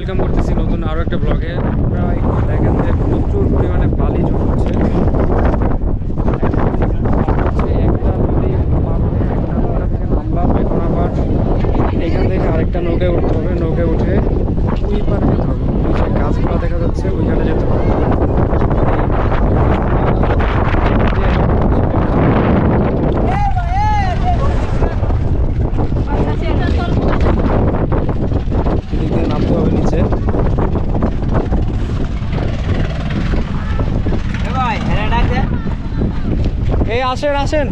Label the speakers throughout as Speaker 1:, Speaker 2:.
Speaker 1: Welcome করতেছি নতুন আরও একটা ব্লগে। আপনারা দেখেন যে প্রচুর পরিমাণে বালি জমা হচ্ছে। একটা নদী পার হয়ে একটা নৌকা থেকে নামলাম, এখন আবার এইখান থেকে আরেকটা নৌকায় উঠতে হবে। নৌকায় উঠে ওই পারে যেতে হবে, ওই যে গাছগুলো দেখা যাচ্ছে ওইখানে যেতে হবে। নামতে হবে নিচে। এই আসেন আসেন,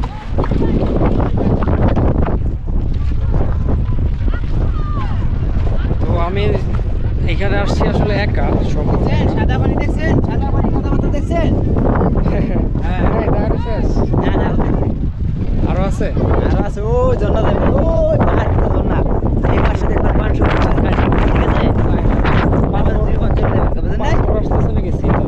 Speaker 1: তো আমি এখানে আসছি আসলে একা। সব
Speaker 2: সাদা পানি দেখছেন? সাদা পানি কথা মতো দেখছেন?
Speaker 1: আরো আছে,
Speaker 2: আরো আছে। ও ঝর্ণা দেখবেন, ওই পাহাড় ঝর্ণা। এই পাশে দেখবেন 550 গাছ, ঠিক আছে? পাহাড় জীবন চলে যাবে, বুঝলেন না?
Speaker 1: আসতেছে নাকি শীত?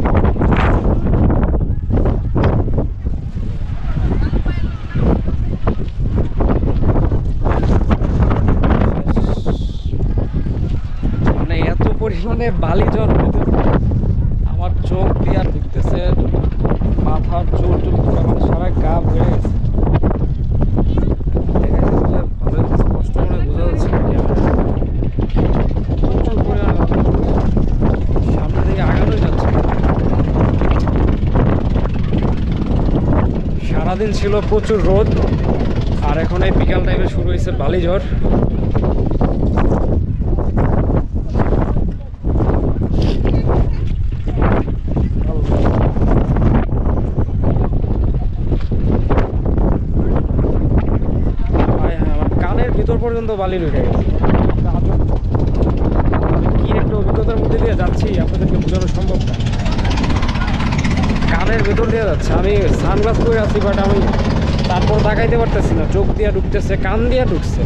Speaker 1: মানে এত পরিমাণে বালি জল হইতেছে, আমার চোখ দিয়ে আর ঢুকতেছে, মাথার চোট টুট পুরো মানে সারা গা হয়ে গেছে। দেখা যাচ্ছে যে ভালো স্পষ্ট করে বোঝা যাচ্ছে না ক্যামেরায়। প্রচুর পরিমাণে সামনে দিকে আগানোই যাচ্ছে না। সারাদিন ছিল প্রচুর রোদ, আর এখন এই বিকাল টাইমে শুরু হয়েছে বালিঝড়। ভিতর পর্যন্ত বালি ঢুকে গেছে। কি একটা অভিজ্ঞতার মধ্যে দিয়ে যাচ্ছি আপনাদেরকে বোঝানো সম্ভব না। কানের ভেতর দিয়ে যাচ্ছে, আমি সানগ্লাস পরে আছি, বাট আমি তারপর তাকাইতে পারতেছি না। চোখ দিয়ে ঢুকতেছে, কান দিয়ে ঢুকছে।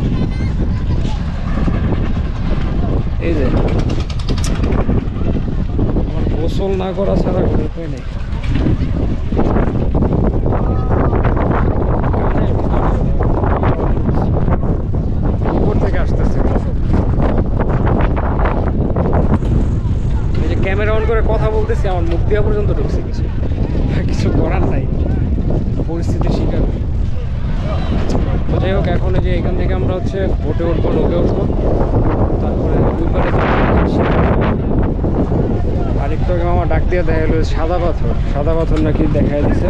Speaker 1: এই যে আমার গোসল না করা ছাড়া কোনো উপায় নেই। ক্যামেরা অন করে কথা বলতেছি, আমার মুখ দেওয়া পর্যন্ত ঢুকছে। কিছু করার নাই, পরিস্থিতির শিকার। তো যাই হোক, এখন এই যে এখান থেকে আমরা হচ্ছে বোটে উঠবো, নৌকে উঠবো, তারপরে দুই পারে আরেকটু আমার ডাক দিয়ে দেখা গেলো সাদা পাথর। সাদা পাথর নাকি দেখা দিচ্ছে।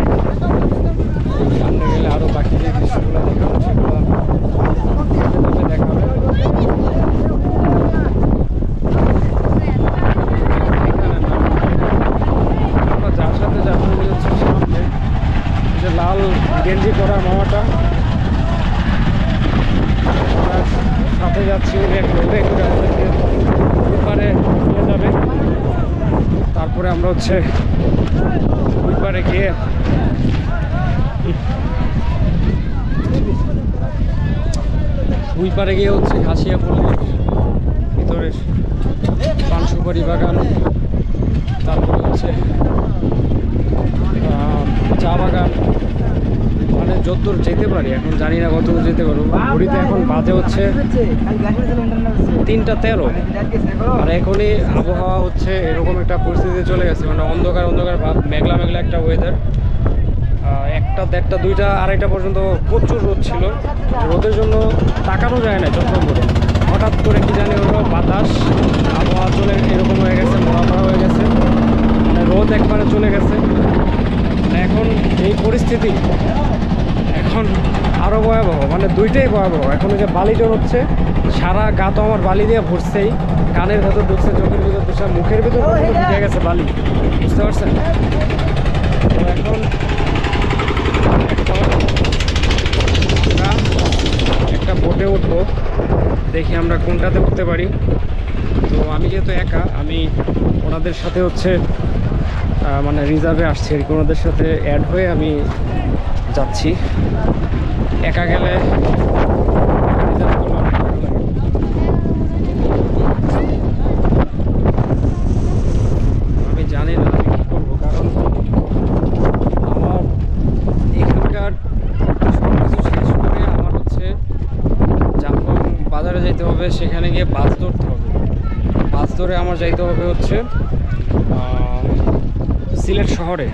Speaker 1: সামনে গেলে আরও বাকি যে দৃশ্যগুলো দেখানো সেগুলো দেখা হবে। যার সাথে যাচ্ছে হচ্ছে সামনে যে লাল গেঞ্জি করা মামাটা, সাথে যাচ্ছি ওপারে নিয়ে যাবে। তারপরে আমরা হচ্ছে ওই পারে গিয়ে হচ্ছে ঘাসিয়াপল্লির ভিতরে পান সুপারি বাগান, তারপরে হচ্ছে চা বাগান, মানে যতদূর যেতে পারি। এখন জানি না কতদূর যেতে পারবো। ঘড়িতে এখন বাজে হচ্ছে 3:13, আর এখনই আবহাওয়া হচ্ছে এরকম একটা পরিস্থিতি চলে গেছে, মানে অন্ধকার অন্ধকার ভাব, মেঘলা মেঘলা একটা ওয়েদার। 1টা, 1:30, 2টা, 2:30 পর্যন্ত প্রচুর রোদ ছিল। রোদের জন্য তাকানো যায় না যত্ন করে। হঠাৎ করে কি জানি হলো, বাতাস, আবহাওয়া চলে এরকম হয়ে গেছে, মরা হয়ে গেছে, মানে রোদ একবারে চলে গেছে। এখন এই পরিস্থিতি এখন আরও ভয়াবহ, মানে দুইটাই ভয়াবহ। এখন যে বালি জল হচ্ছে, সারা গা তো আমার বালি দিয়ে ভরছেই, কানের ভেতর ঢুকছে, চোখের ভিতর ঢুকছে, মুখের ভিতর ঢুকে গেছে বালি, বুঝতে পারছেন? তো এখন একটা বোটে উঠবো, দেখি আমরা কোনটাতে উঠতে পারি। তো আমি যেহেতু একা, আমি ওনাদের সাথে হচ্ছে মানে রিজার্ভে আসছি আর কি, ওনাদের সাথে অ্যাড হয়ে আমি যাচ্ছি। একা গেলে আমি জানি না আমি কী করবো, কারণ আমার এখানকার সব কিছু শেষ করে আমার হচ্ছে জাফলং বাজারে যেতে হবে। সেখানে গিয়ে বাস ধরতে হবে। বাস ধরে আমার যাইতে হবে হচ্ছে সিলেট শহরে,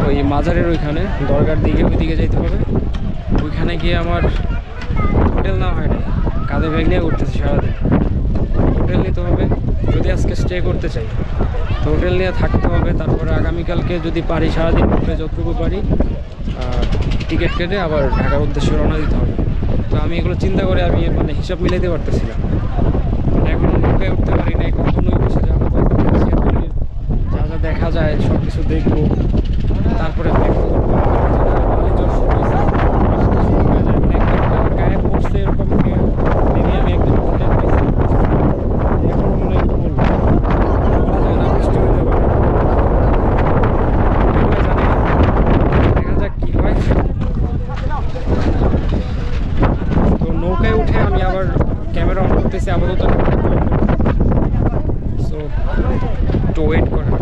Speaker 1: ওই মাজারের ওইখানে দরগার দিকে ওইদিকে যাইতে হবে। ওইখানে গিয়ে আমার হোটেল না হয় না, কাঁধে ব্যাগ নিয়ে ঘুরতেছি সারাদিন। হোটেল নিতে হবে যদি আজকে স্টে করতে চাই, তো হোটেল নিয়ে থাকতে হবে। তারপরে আগামীকালকে যদি পারি সারাদিন ঘুরে যতটুকু পারি টিকিট কেটে আবার ঢাকার উদ্দেশ্যে রওনা দিতে হবে। তো আমি এগুলো চিন্তা করে আমি মানে হিসাব মিলাইতে পারতেছিলাম। মানে এখনও নৌকায় উঠতে পারি নাই, কখনোই বসে যাবো, যা যা দেখা যায় সব কিছু দেখবো। তারপরে দেখবো বালিচর শুরু হয়েছে, বৃষ্টি শুরু হয়ে যায়, মানে একদম গায়ে পড়ছে এরকম নেমে আমি একদম হোটেল পাইছি। এখন মনে হয় ভুল বলা যায় না, বৃষ্টি হতে পারে, এগুলো জানি না, দেখা যাক কী হয়। তো নৌকায় উঠে আমি আবার ক্যামেরা অন করতেছি আপাতত। সো একটু ওয়েট করেন।